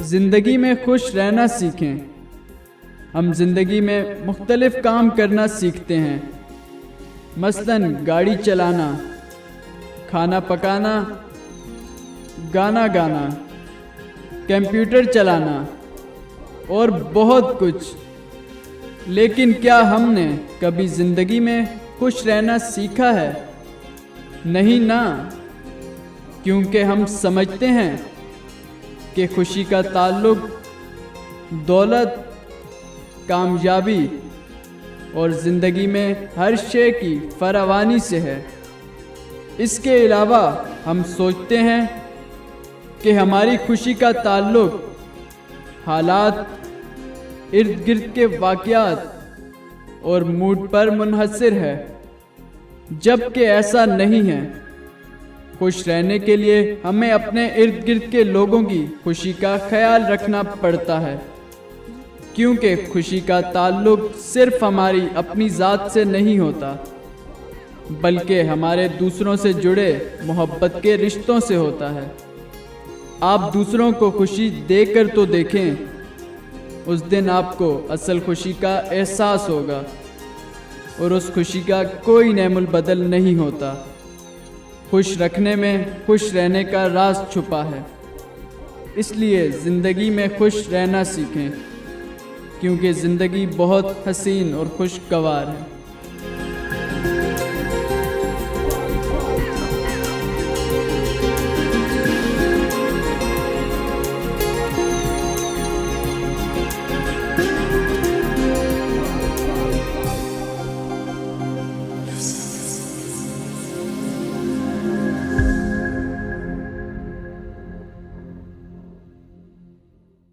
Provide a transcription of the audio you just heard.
ज़िंदगी में खुश रहना सीखें। हम ज़िंदगी में मुख्तलिफ़ काम करना सीखते हैं, मसलन गाड़ी चलाना, खाना पकाना, गाना गाना, कंप्यूटर चलाना और बहुत कुछ। लेकिन क्या हमने कभी ज़िंदगी में खुश रहना सीखा है? नहीं ना, क्योंकि हम समझते हैं कि खुशी का ताल्लुक दौलत, कामयाबी और ज़िंदगी में हर शे की फरावानी से है। इसके अलावा हम सोचते हैं कि हमारी खुशी का ताल्लुक हालात, इर्द गिर्द के वाक़यात और मूड पर मुनहसर है, जबकि ऐसा नहीं है। खुश रहने के लिए हमें अपने इर्द गिर्द के लोगों की खुशी का ख्याल रखना पड़ता है, क्योंकि खुशी का ताल्लुक सिर्फ हमारी अपनी ज़ात से नहीं होता, बल्कि हमारे दूसरों से जुड़े मोहब्बत के रिश्तों से होता है। आप दूसरों को खुशी देकर तो देखें, उस दिन आपको असल खुशी का एहसास होगा और उस खुशी का कोई नेमुल बदल नहीं होता। खुश रखने में खुश रहने का राज छुपा है। इसलिए ज़िंदगी में खुश रहना सीखें, क्योंकि ज़िंदगी बहुत हसीन और खुशगवार है।